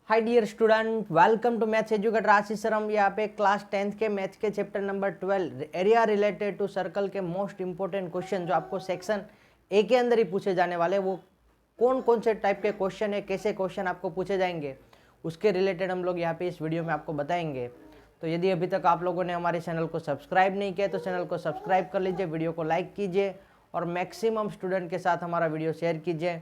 Hi dear student, welcome to maths educator Ashish sir. हम यहाँ पे क्लास 10th के मैथ्स के chapter number 12 area related to circle के मोस्ट इंपॉर्टेंट क्वेश्चन जो आपको सेक्शन ए के अंदर ही पूछे जाने वाले, वो कौन कौन से टाइप के क्वेश्चन है, कैसे क्वेश्चन आपको पूछे जाएंगे, उसके रिलेटेड हम लोग यहाँ पे इस वीडियो में आपको बताएंगे। तो यदि अभी तक आप लोगों ने हमारे चैनल को सब्सक्राइब नहीं किया तो चैनल को सब्सक्राइब कर लीजिए, वीडियो को लाइक कीजिए और मैक्सिमम स्टूडेंट के साथ हमारा वीडियो शेयर कीजिए।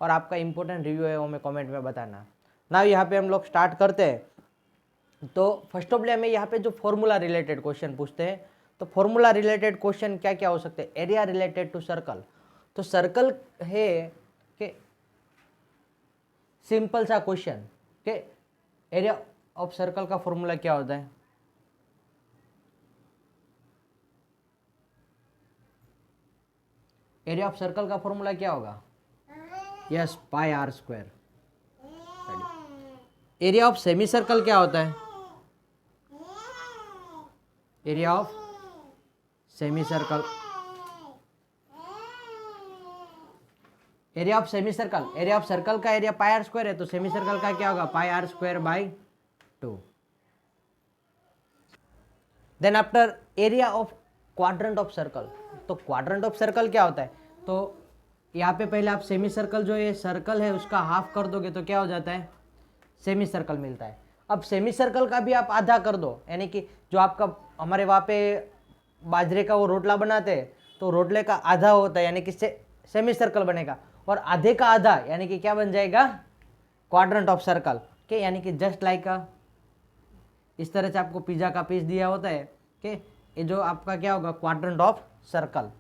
और आपका इंपॉर्टेंट रिव्यू है वो हमें कमेंट में बताना। ना यहाँ पे हम लोग स्टार्ट करते हैं। तो फर्स्ट ऑफ ऑल हमें यहाँ पे जो फॉर्मूला रिलेटेड क्वेश्चन पूछते हैं, तो फॉर्मूला रिलेटेड क्वेश्चन क्या क्या हो सकते हैं। एरिया रिलेटेड टू सर्कल, तो सर्कल है कि सिंपल सा क्वेश्चन कि एरिया ऑफ सर्कल का फॉर्मूला क्या होता है। एरिया ऑफ सर्कल का फॉर्मूला क्या होगा? Yes, pi r square. Area of semicircle क्या होता है? Area of semicircle, area of semicircle, area of circle का एरिया पाई आर स्क्वायर है, तो सेमी सर्कल का क्या होगा? Pi r square by 2। Then after area of quadrant of circle, तो क्वाड्रेंट ऑफ सर्कल क्या होता है? तो यहाँ पे पहले आप सेमी सर्कल, जो ये सर्कल है उसका हाफ कर दोगे तो क्या हो जाता है? सेमी सर्कल मिलता है। अब सेमी सर्कल का भी आप आधा कर दो, यानी कि जो आपका हमारे वहाँ पे बाजरे का वो रोटला बनाते हैं, तो रोटले का आधा होता है यानी कि सेमी सर्कल बनेगा, और आधे का आधा यानी कि क्या बन जाएगा? क्वाड्रेंट ऑफ सर्कल के, यानी कि जस्ट लाइक इस तरह से आपको पिज्जा का पीस दिया होता है कि ये जो आपका क्या होगा? Quadrant of circle.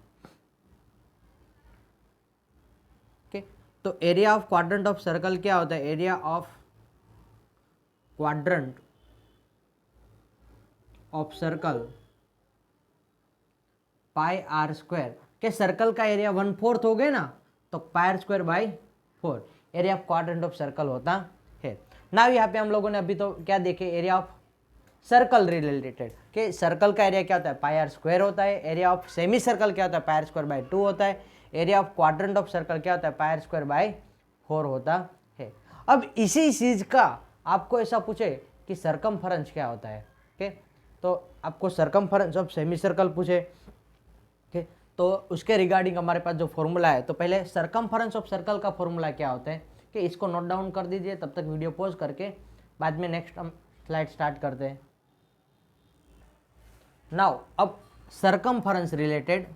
तो area of quadrant of circle क्या होता है? Area of quadrant of circle pi r square के, सर्कल का एरिया 1/4 हो गए ना, तो pi r square by 4 area of quadrant of circle होता है। ना यहाँ पे हम लोगों ने अभी तो क्या देखे? एरिया ऑफ सर्कल रिलेटेड कि सर्कल का एरिया क्या होता है? पाई आर स्क्वायर होता है। एरिया ऑफ सेमी सर्कल क्या होता है? पाई आर स्क्वायर बाई 2 होता है। Area of quadrant of circle क्या होता है? पाई आर स्क्वायर बाई 4 होता है। अब इसी चीज का आपको ऐसा पूछे कि सरकमफेरेंस क्या होता है, ओके, तो आपको सरकमफेरेंस ऑफ सेमी सर्कल पूछे, ओके, तो उसके रिगार्डिंग हमारे पास जो फॉर्मूला है, तो पहले सरकमफेरेंस ऑफ सर्कल का फॉर्मूला क्या होता है कि इसको नोट डाउन कर दीजिए, तब तक वीडियो पॉज करके बाद में नेक्स्ट हम स्लाइड स्टार्ट करते हैं। नाउ अब सरकमफेरेंस रिलेटेड,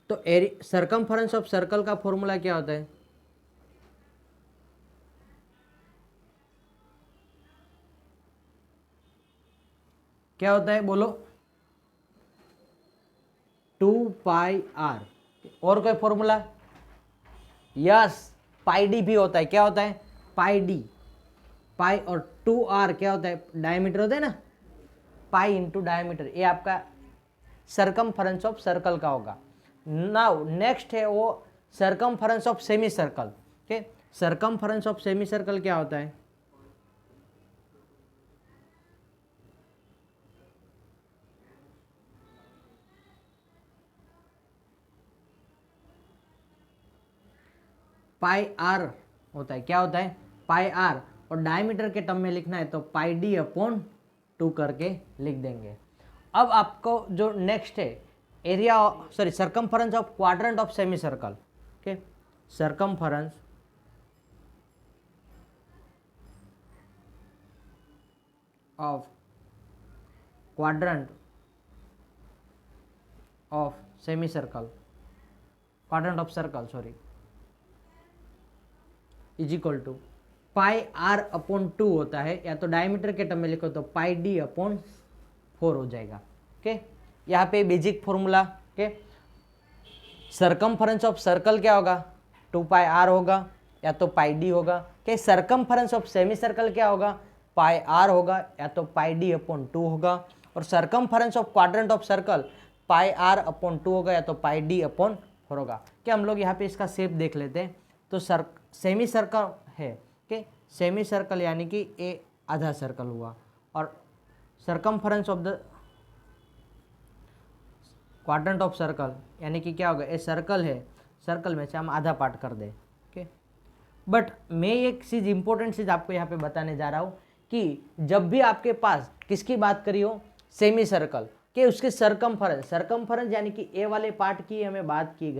तो सरकमफेरेंस ऑफ सर्कल का फॉर्मूला क्या होता है? क्या होता है बोलो? 2 पाई आर। और कोई फॉर्मूला? यस, पाई डी भी होता है। क्या होता है? पाई डी। पाई और 2r क्या होता है? डायमीटर होता है ना, पाई इंटू डायमीटर, ये आपका सरकमफेरेंस ऑफ सर्कल का होगा। नाउ नेक्स्ट है वो सरकमफेरेंस ऑफ सेमी सर्कल के। सरकमफेरेंस ऑफ सेमी सर्कल क्या होता है? पाई आर होता है। क्या होता है? पाई आर, और डायमीटर के टर्म में लिखना है तो पाई डी अपॉन 2 करके लिख देंगे। अब आपको जो नेक्स्ट है area, sorry, circumference of quadrant of semicircle, okay, circumference of quadrant of semicircle, quadrant of circle sorry, is equal to pi r upon 2 होता है, या तो डायमीटर के टर्म में लिखो तो पाई डी अपॉन 4 हो जाएगा। ओके, यहाँ पे बेसिक फॉर्मूला के सरकमफेरेंस ऑफ सर्कल क्या होगा? 2 पाई आर होगा या तो पाई डी होगा। के सरकमफेरेंस ऑफ सेमी सर्कल क्या होगा? पाई आर होगा या तो पाई डी अपॉन 2 होगा। और circumference of quadrant of circle pi r upon 2 होगा या तो पाई डी अपॉन 4 होगा। क्या हम लोग यहाँ पे इसका शेप देख लेते हैं। तो सेमी सर्कल है कि सेमी सर्कल यानी कि ए आधा सर्कल हुआ, और circumference of the quadrant of circle यानी कि क्या होगा, ये सर्कल है, सर्कल में से हम आधा पार्ट कर दें। ओके, बट मैं एक चीज़ इंपॉर्टेंट चीज़ आपको यहाँ पे बताने जा रहा हूँ कि जब भी आपके पास किसकी बात करी हो, सेमी सर्कल के, उसके सरकमफरेंस यानी कि ए वाले पार्ट की हमें बात की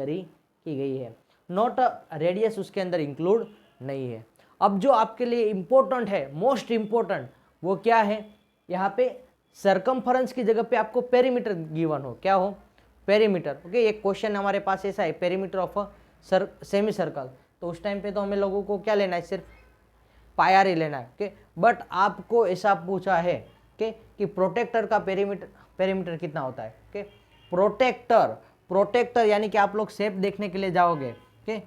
गई है, नॉट रेडियस उसके अंदर इंक्लूड नहीं है। अब जो आपके लिए इम्पोर्टेंट है, मोस्ट इम्पोर्टेंट, वो क्या है, यहाँ पे सरकमफरेंस की जगह पे आपको पेरीमीटर गिवन हो, क्या हो, पेरीमीटर। ओके, एक क्वेश्चन हमारे पास ऐसा है, perimeter of a semi circle, तो उस टाइम पे तो हमें लोगों को क्या लेना है, सिर्फ पायर ही लेना है। ओके, बट आपको ऐसा पूछा है कि प्रोटेक्टर का पेरीमीटर कितना होता है। ओके, प्रोटेक्टर यानी कि आप लोग शेप देखने के लिए जाओगे, ओके,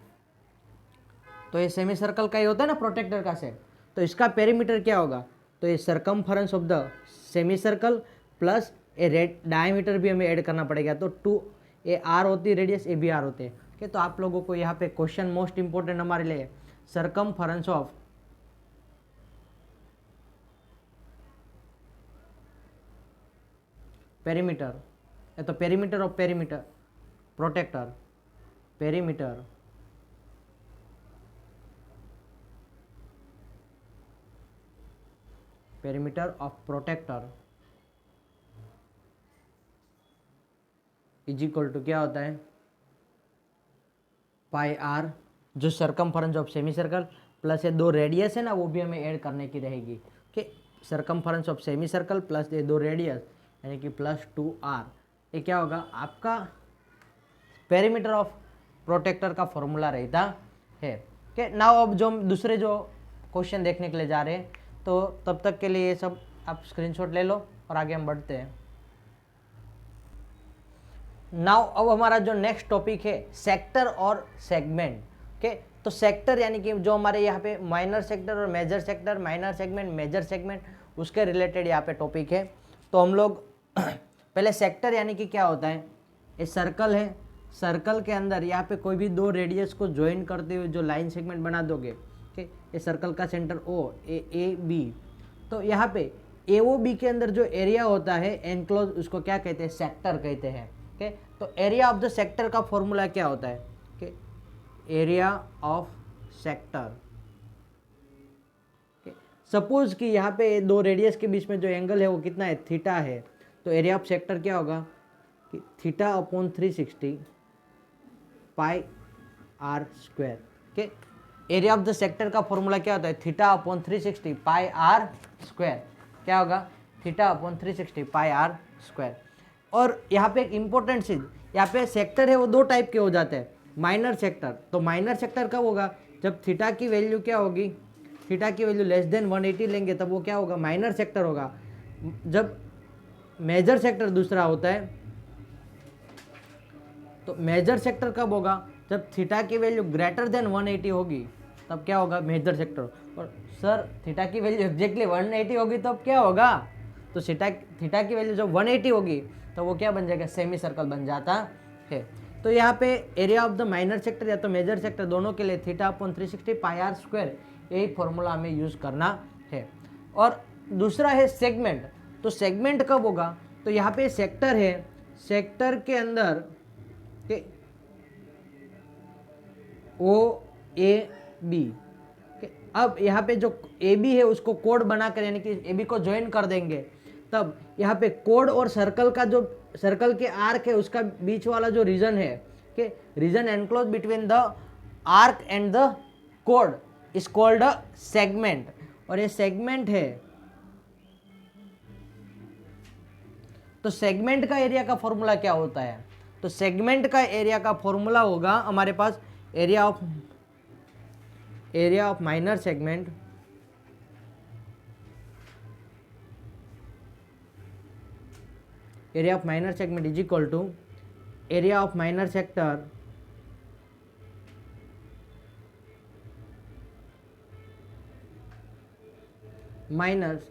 तो ये सेमी सर्कल का ही होता है ना प्रोटेक्टर का शेप, तो इसका पेरीमीटर क्या होगा, तो ये circumference of the semi circle plus A red diameter भी हमें ऐड करना पड़ेगा, तो 2 ए आर होती है रेडियस, ए बी आर होते हैं। ओके, तो आप लोगों को यहाँ पे क्वेश्चन मोस्ट इंपोर्टेंट हमारे लिए, सरकमफरेंस ऑफ पेरीमीटर, या तो perimeter of perimeter protractor, perimeter of protractor is equal to क्या होता है, पाई आर, जो circumference of semicircle plus ये 2 रेडियस है ना, वो भी हमें ऐड करने की रहेगी। Okay, circumference of semicircle plus ये 2 रेडियस यानी कि प्लस 2r, ये क्या होगा आपका पेरीमीटर ऑफ प्रोटेक्टर का फॉर्मूला रहता है। ओके, नाउ अब जो हम दूसरे जो क्वेश्चन देखने के लिए जा रहे हैं, तो तब तक के लिए ये सब आप स्क्रीनशॉट ले लो और आगे हम बढ़ते हैं। नाउ अब हमारा जो नेक्स्ट टॉपिक है, सेक्टर और सेगमेंट। ओके, तो सेक्टर यानी कि जो हमारे यहाँ पे माइनर सेक्टर और major sector, minor segment, major segment, उसके रिलेटेड यहाँ पे टॉपिक है। तो हम लोग पहले सेक्टर यानी कि क्या होता है, ये सर्कल है, सर्कल के अंदर यहाँ पे कोई भी 2 रेडियस को ज्वाइन करते हुए जो लाइन सेगमेंट बना दोगे, ओके, ये सर्कल का सेंटर ओ, ए बी, तो यहाँ पे ए ओ बी के अंदर जो एरिया होता है एनक्लोज, उसको क्या कहते हैं, सेक्टर कहते हैं। ओके, तो एरिया ऑफ द सेक्टर का फॉर्मूला क्या होता है, okay, area of sector. Suppose कि यहाँ पे 2 रेडियस के बीच में जो एंगल है वो कितना है, थीटा है, तो एरिया ऑफ सेक्टर क्या होगा कि theta upon 360 pi r square. Okay, area of the sector का फॉर्मूला क्या होता है, theta upon 360 pi r square, क्या होगा, theta upon 360 pi r square. और यहाँ पे एक इंपॉर्टेंट चीज, यहाँ पे सेक्टर है वो 2 टाइप के हो जाते हैं, माइनर सेक्टर, तो माइनर सेक्टर कब होगा, जब थीटा की वैल्यू क्या होगी, थीटा की वैल्यू लेस देन 180 लेंगे तब वो क्या होगा, माइनर सेक्टर होगा। जब मेजर सेक्टर दूसरा होता है, तो मेजर सेक्टर कब होगा, जब थीटा की वैल्यू ग्रेटर देन 180 होगी तब क्या होगा, मेजर सेक्टर। और सर थीटा की वैल्यू एग्जैक्टली 180 होगी तो अब क्या होगा, तो थीटा की वैल्यू जब 180 होगी तो वो क्या बन जाएगा, सेमी सर्कल बन जाता है। तो यहाँ पे area of the minor sector या तो मेजर सेक्टर दोनों के लिए theta upon 360 pi r square, यही फॉर्मूला हमें यूज़ करना है। और दूसरा है सेगमेंट, तो सेगमेंट कब होगा, तो यहाँ पे सेक्टर है, सेक्टर के अंदर के ओ ए बी, अब यहाँ पे जो ए बी है उसको कोड बनाकर यानी कि ए बी को ज्वाइन कर देंगे, तब यहाँ पे कोड और सर्कल का जो सर्कल के आर्क है उसका बीच वाला जो रीजन है, कि region enclose between the arc and the कोड इज कॉल्ड अ सेगमेंट, और ये सेगमेंट है। तो सेगमेंट का एरिया का फॉर्मूला क्या होता है, तो सेगमेंट का एरिया का फॉर्मूला होगा हमारे पास area of minor segment is equal to area of minor sector minus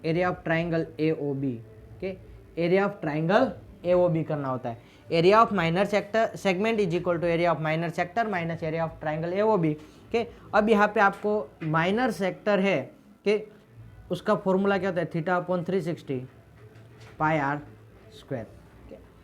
area of triangle AOB। Okay, area of triangle AOB करना होता है। Area of minor sector segment is equal to area of minor sector minus area of triangle AOB। Okay, अब यहाँ पे आपको minor sector है कि उसका फॉर्मूला क्या होता है, theta upon 360 pi r square.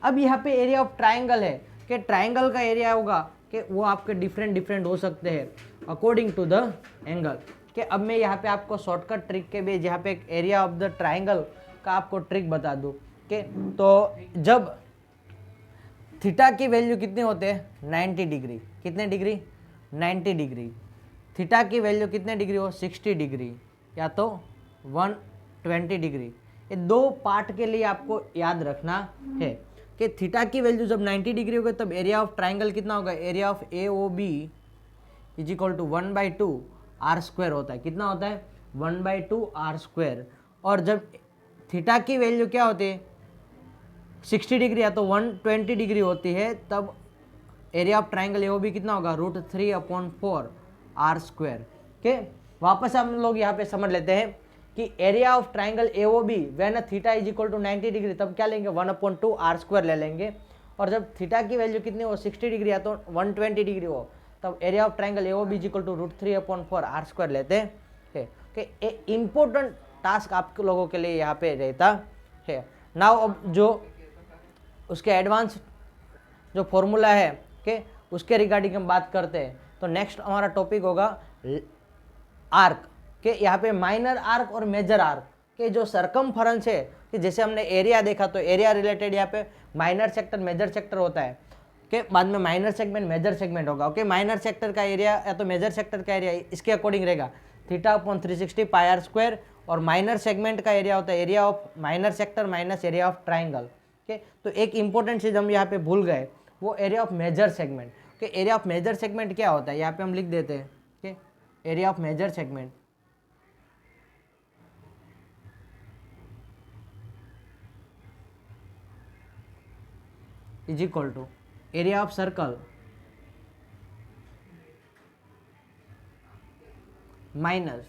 अब यहाँ पे एरिया ऑफ ट्राइंगल है कि ट्राइंगल का एरिया होगा कि वो आपके डिफरेंट डिफरेंट हो सकते हैं अकॉर्डिंग टू द एंगल। कि अब मैं यहाँ पे आपको शॉर्टकट ट्रिक के भी यहाँ पे एक एरिया ऑफ द ट्राइंगल का आपको ट्रिक बता दूँ कि तो जब थीटा की वैल्यू कितने होते हैं 90 डिग्री, कितने डिग्री 90 डिग्री, थीटा की वैल्यू कितने डिग्री हो 60 डिग्री या तो 120 डिग्री। ये दो पार्ट के लिए आपको याद रखना है कि थीटा की वैल्यू जब 90 डिग्री होगी तब एरिया ऑफ ट्राइंगल कितना होगा, area of A O B is equal to 1/2 r square होता है। कितना होता है 1/2 आर स्क्वायर। और जब थीटा की वैल्यू क्या होती है 60 डिग्री या तो 120 डिग्री होती है तब एरिया ऑफ ट्राइंगल ए भी कितना होगा √3/4 आर स्क्वायर। के वापस हम लोग यहाँ पे समझ लेते हैं कि area of triangle A O B when theta is equal to 90 degree तब क्या लेंगे 1/2 आर स्क्वायर ले लेंगे। और जब थीटा की वैल्यू कितनी हो 60 डिग्री या तो 120 डिग्री हो तब area of triangle A O B is equal to √3/4 r square लेते हैं। कि इम्पोर्टेंट टास्क आप लोगों के लिए यहाँ पे रहता है। नाउ अब जो उसके एडवांस जो फॉर्मूला है कि उसके रिगार्डिंग हम बात करते हैं तो नेक्स्ट हमारा टॉपिक होगा आर्क के यहाँ पे माइनर आर्क और मेजर आर्क के जो सरकमफरेंस है कि जैसे हमने एरिया देखा तो एरिया रिलेटेड यहाँ पे माइनर सेक्टर मेजर सेक्टर होता है कि बाद में माइनर सेगमेंट मेजर सेगमेंट होगा। ओके माइनर सेक्टर का एरिया या तो मेजर सेक्टर का एरिया इसके अकॉर्डिंग रहेगा θ/360 पाई आर स्क्वायर। और माइनर सेगमेंट का एरिया होता है area of minor sector minus area of triangle. Okay तो एक इंपॉर्टेंट चीज़ हम यहाँ पे भूल गए वो एरिया ऑफ मेजर सेगमेंट। कि एरिया ऑफ मेजर सेगमेंट क्या होता है यहाँ पे हम लिख देते हैं कि area of major segment is equal to area of circle minus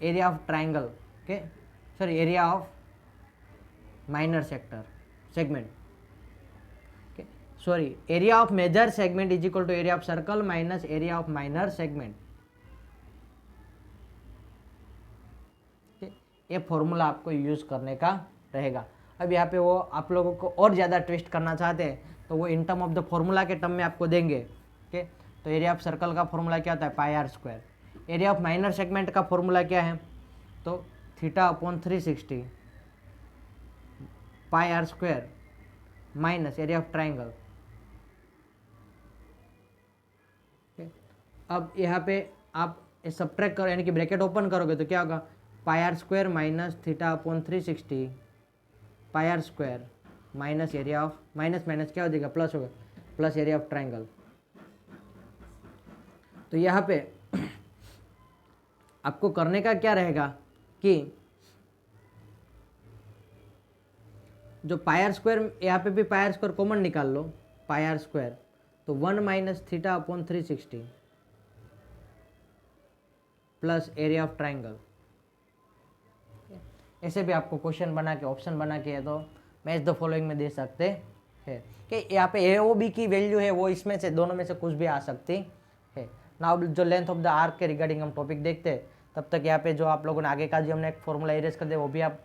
area of triangle के sorry area of minor sector segment के sorry area of major segment is equal to area of circle minus area of minor segment. ये formula आपको use करने का रहेगा। अब यहाँ पे वो आप लोगों को और ज़्यादा ट्विस्ट करना चाहते हैं तो वो in term of the formula के टर्म में आपको देंगे। ओके तो एरिया ऑफ सर्कल का फॉर्मूला क्या होता है pi r square. Area of minor segment का फॉर्मूला क्या है तो θ/360 pi r square minus area of triangle. अब यहाँ पे आप सब्ट्रैक्ट करो यानी कि ब्रैकेट ओपन करोगे तो क्या होगा pi r square minus θ/360 pi r square minus area of minus minus क्या हो जाएगा प्लस होगा प्लस एरिया ऑफ ट्राइंगल। तो यहाँ पे आपको करने का क्या रहेगा कि जो पाई आर स्क्वायर यहाँ पे भी पाई आर स्क्वायर कॉमन निकाल लो पाई आर स्क्वायर तो 1 minus θ/360 plus area of triangle. ऐसे भी आपको क्वेश्चन बना के ऑप्शन बना के तो मैच द फॉलोइंग में दे सकते हैं कि यहाँ पे ए ओ बी की वैल्यू है वो इसमें से दोनों में से कुछ भी आ सकती है। नाउ जो लेंथ ऑफ द आर्क के रिगार्डिंग हम टॉपिक देखते हैं तब तक यहाँ पे जो आप लोगों ने आगे का जो हमने एक फॉर्मूला इरेज कर दिया वो भी आप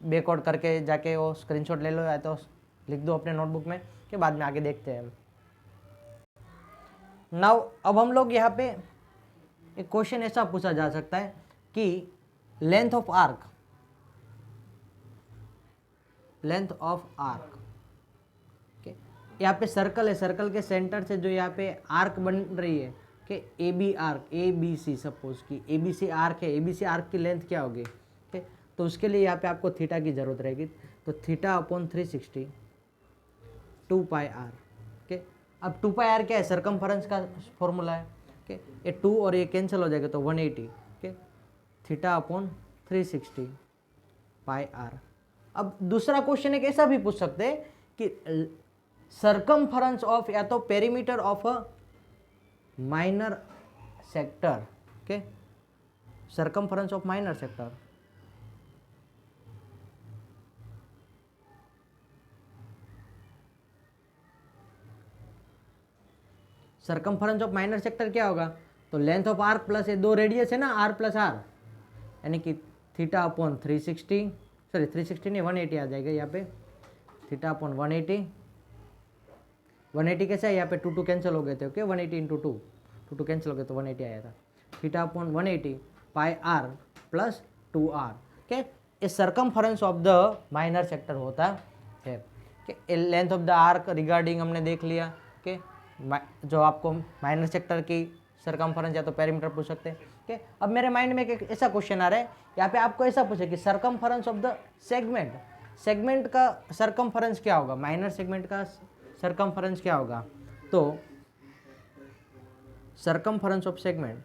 बैकआउट करके जाके वो स्क्रीनशॉट ले लो या तो लिख दो अपने नोटबुक में कि बाद में आगे देखते हैं। नाउ अब हम लोग यहाँ पे एक क्वेश्चन ऐसा पूछा जा सकता है कि लेंथ ऑफ आर्क यहाँ पे सर्कल है सर्कल के सेंटर से जो यहाँ पे आर्क बन रही है कि A B arc A B C suppose की ए बी सी आर्क है ए बी सी आर्क की लेंथ क्या होगी ठीक तो उसके लिए यहाँ पे आपको थीटा की जरूरत रहेगी तो θ/360 2 पाई आर के। अब 2 पाई आर क्या है सरकमफरेंस का फॉर्मूला है कि ये 2 और ये कैंसिल हो जाएगा तो 180 के θ/360 पाई आर। अब दूसरा क्वेश्चन एक ऐसा भी पूछ सकते हैं कि सरकमफरेंस ऑफ या तो perimeter of a minor sector के circumference of minor sector circumference of minor sector क्या होगा तो लेंथ ऑफ आर्क प्लस ये दो रेडियस है ना आर प्लस आर यानी कि θ/360 सॉरी 360 नहीं 180 आ जाएगा यहाँ पे, थीटा अपॉन 180 कैसा है, यहाँ पे 2 कैंसिल हो गए थे, ओके 180 इंटू 2 कैंसिल हो गए तो 180 आया था, theta upon 180 pi r plus 2r, okay. ये circumference of the minor sector होता है, okay. Length of the arc regarding हमने देख लिया, ओके। जो आपको माइनर सेक्टर की सर्कमफरेंस या तो पेरीमीटर पूछ सकते हैं, ओके। अब मेरे माइंड में एक ऐसा क्वेश्चन आ रहा है, यहाँ पे आपको ऐसा पूछे कि सर्कमफरेंस ऑफ द सेगमेंट का सर्कमफरेंस क्या होगा, माइनर सेगमेंट का सर्कमफरेंस क्या होगा, तो सर्कमफरेंस ऑफ सेगमेंट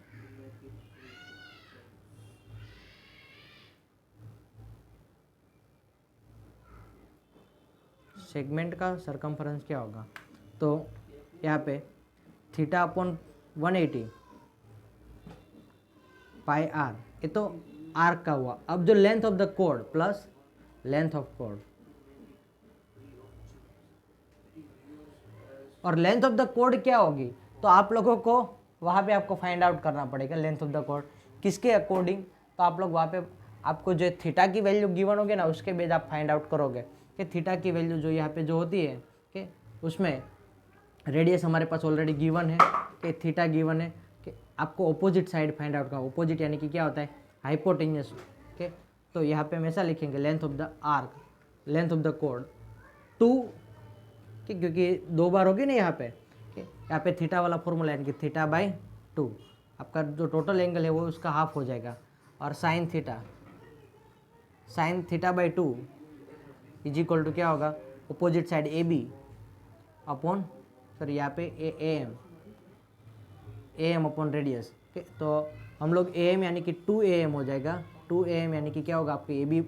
का सर्कमफरेंस क्या होगा, तो यहाँ पे थीटा अपॉन 180 पाई आर, ये तो आर्क का हुआ। अब जो length of the code plus length of code, और लेंथ ऑफ द कोड क्या होगी, तो आप लोगों को वहाँ पे आपको फाइंड आउट करना पड़ेगा लेंथ ऑफ द कोड किसके अकॉर्डिंग, तो आप लोग वहाँ पे आपको जो थीटा की वैल्यू गिवन होगी ना, उसके बेस आप फाइंड आउट करोगे कि थीटा की वैल्यू जो यहाँ पे जो होती है कि उसमें रेडियस हमारे पास ऑलरेडी गिवन है कि थीटा गिवन है, कि आपको ऑपोजिट साइड फाइंड आउट करना। ऑपोजिट यानी कि क्या होता है, हाइपोटेन्यूस, ओके। तो यहाँ पे हम ऐसा लिखेंगे length of the arc, length of the code 2, क्योंकि 2 बार होगी ना यहाँ पे, यहाँ पे थीटा वाला फॉर्मूला यानी कि थीटा बाई 2, आपका जो टोटल एंगल है वो उसका हाफ हो जाएगा, और sine theta by 2 is equal to क्या होगा, opposite side A B upon, sir यहाँ पे A M upon radius, okay. तो हम लोग ए एम यानी कि 2am हो जाएगा, 2am यानी कि क्या होगा, आपके ए बी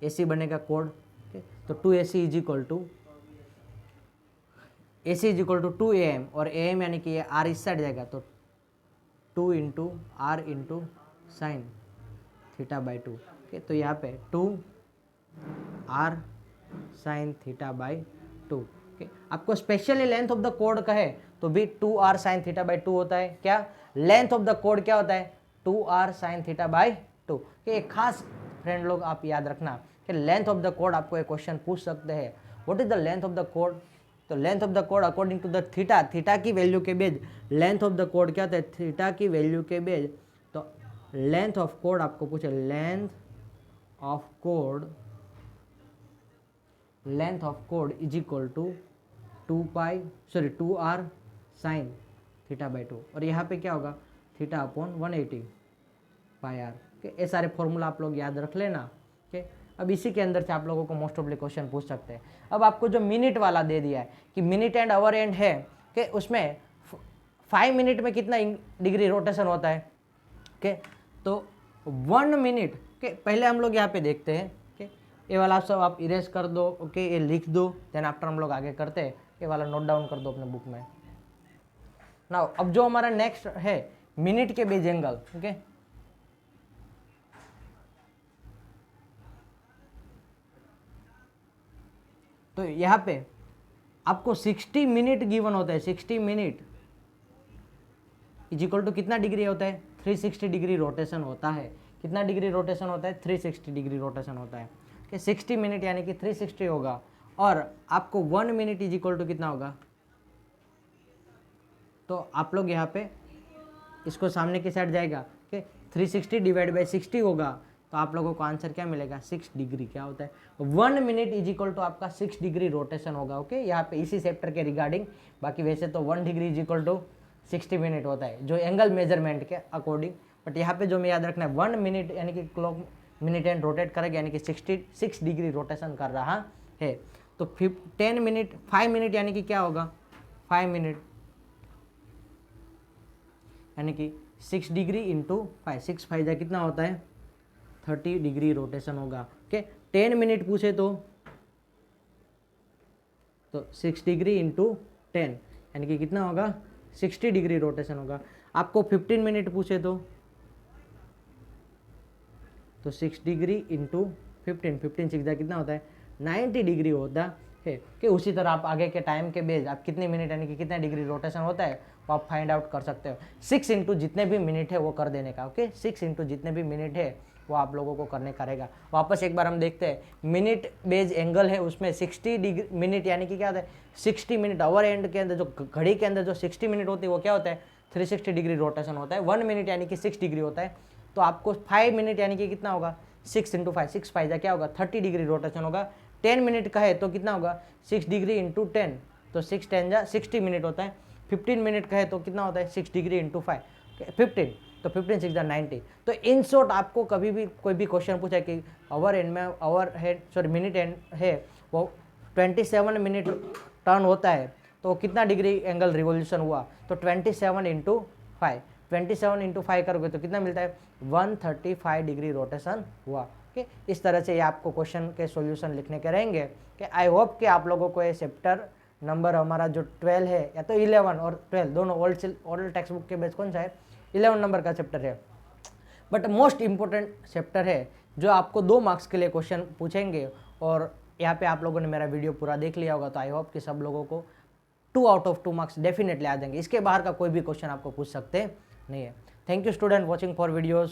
ए सी बनेगा कोड, ओके। तो 2ac is equal to AC is equal to 2am, और am यानी कि ये r इस साइड जाएगा, तो 2 into r into sine theta by 2, okay. तो यहाँ पे 2r sine theta by 2, okay. आपको स्पेशली लेंथ ऑफ द कोड कहे तो भी 2r साइन थीटा बाई 2 होता है, क्या लेंथ ऑफ द कोड क्या होता है, 2r साइन थीटा बाई 2, एक खास फ्रेंड लोग आप याद रखना कि लेंथ ऑफ द कोड आपको एक क्वेश्चन पूछ सकते हैं, what is the length of the कोड, तो लेंथ ऑफ द कोड अकॉर्डिंग टू द थीटा की वैल्यू के बेज लेंथ ऑफ द कोड क्या होता है, थीटा की वैल्यू के बेज, तो लेंथ ऑफ कोड आपको पूछे, लेंथ ऑफ कोड is equal to 2r sine theta by 2, और यहाँ पे क्या होगा, थीटा अपॉन 180 पाई आर, ये सारे फॉर्मूला आप लोग याद रख लेना, ओके। अब इसी के अंदर से आप लोगों को मोस्ट ऑफली क्वेश्चन पूछ सकते हैं। अब आपको जो मिनट वाला दे दिया है कि मिनट एंड आवर एंड है कि उसमें 5 मिनट में कितना डिग्री रोटेशन होता है, ओके। तो 1 मिनट के पहले हम लोग यहाँ पे देखते हैं कि ये वाला सब आप इरेज कर दो, ओके, ये लिख दो, देन आफ्टर हम लोग आगे करते हैं, ये वाला नोट डाउन कर दो अपने बुक में ना। अब जो हमारा नेक्स्ट है मिनट के बेज एंगल, ओके, तो यहाँ पे आपको 60 मिनट गिवन होता है, 60 मिनट इज इक्वल टू कितना डिग्री होता है, 360 डिग्री रोटेशन होता है। कितना डिग्री रोटेशन होता है, 360 डिग्री रोटेशन होता है, कि 60 मिनट यानी कि 360 होगा, और आपको 1 मिनट इज इक्वल टू कितना होगा, तो आप लोग यहाँ पे इसको सामने की साइड जाएगा कि 360 डिवाइड बाई 60 होगा, तो आप लोगों को आंसर क्या मिलेगा, 6 डिग्री क्या होता है, 1 मिनट इज इक्वल टू आपका 6 डिग्री रोटेशन होगा, ओके। यहाँ पे इसी सेक्टर के रिगार्डिंग, बाकी वैसे तो 1 degree is equal to 60 minute होता है जो एंगल मेजरमेंट के अकॉर्डिंग, बट यहाँ पे जो मैं याद रखना है 1 मिनट यानी कि क्लॉक मिनट एंड रोटेट करेगा यानी कि 66 डिग्री रोटेशन कर रहा है। तो 10 मिनट 5 मिनट यानी कि क्या होगा, 5 मिनट यानी कि 6 डिग्री इंटू 5, 6 5 जा कितना होता है, 30 डिग्री रोटेशन होगा, ओके। 10 मिनट पूछे तो 6 डिग्री इंटू 10 यानी कि कितना होगा, 60 डिग्री रोटेशन होगा। आपको 15 मिनट पूछे तो 6 डिग्री इंटू 15 6 जा कितना होता है, 90 डिग्री होता है, कि उसी तरह आप आगे के टाइम के बेस आप कितने मिनट यानी कि कितना डिग्री रोटेशन होता है वो आप फाइंड आउट कर सकते हो। 6 इंटू जितने भी मिनट है वो कर देने का, ओके। 6 इंटू जितने भी मिनट है वो आप लोगों को करने का रहेगा। वापस एक बार हम देखते हैं, मिनट बेज एंगल है उसमें 60 डिग्री मिनट यानी कि क्या होता है 60 मिनट, आवर एंड के अंदर जो घड़ी के अंदर जो 60 मिनट होती है वो क्या होता है 360 डिग्री रोटेशन होता है। 1 मिनट यानी कि 6 डिग्री होता है, तो आपको 5 मिनट यानी कि कितना होगा 6 × 5, 6 5 क्या होगा 30 डिग्री रोटेशन होगा। 10 मिनट का है तो कितना होगा 6 डिग्री × 10, तो 6 10 60 मिनट होता है। 15 मिनट का है तो कितना होता है 6 डिग्री × 5 15, तो 15 6 90। तो इन शॉर्ट आपको कभी भी कोई भी क्वेश्चन पूछा कि आवर एंड में आवर है सॉरी मिनट एंड है वो 27 मिनट टर्न होता है, तो कितना डिग्री एंगल रिवोल्यूशन हुआ, तो 27 × 5, 27 × 5 करोगे तो कितना मिलता है 135 डिग्री रोटेशन हुआ। ओके, इस तरह से ये आपको क्वेश्चन के सॉल्यूशन लिखने के रहेंगे। कि आई होप कि आप लोगों को ये चैप्टर नंबर हमारा जो 12 है या तो 11 और 12 दोनों ओल्ड टेक्स्ट बुक के बेस कौन सा है 11 नंबर का चैप्टर है, बट मोस्ट इंपॉर्टेंट चैप्टर है जो आपको 2 मार्क्स के लिए क्वेश्चन पूछेंगे। और यहाँ पे आप लोगों ने मेरा वीडियो पूरा देख लिया होगा, तो आई होप कि सब लोगों को 2 आउट ऑफ 2 मार्क्स डेफिनेटली आ जाएंगे। इसके बाहर का कोई भी क्वेश्चन आपको पूछ सकते नहीं है। Thank you student watching for videos.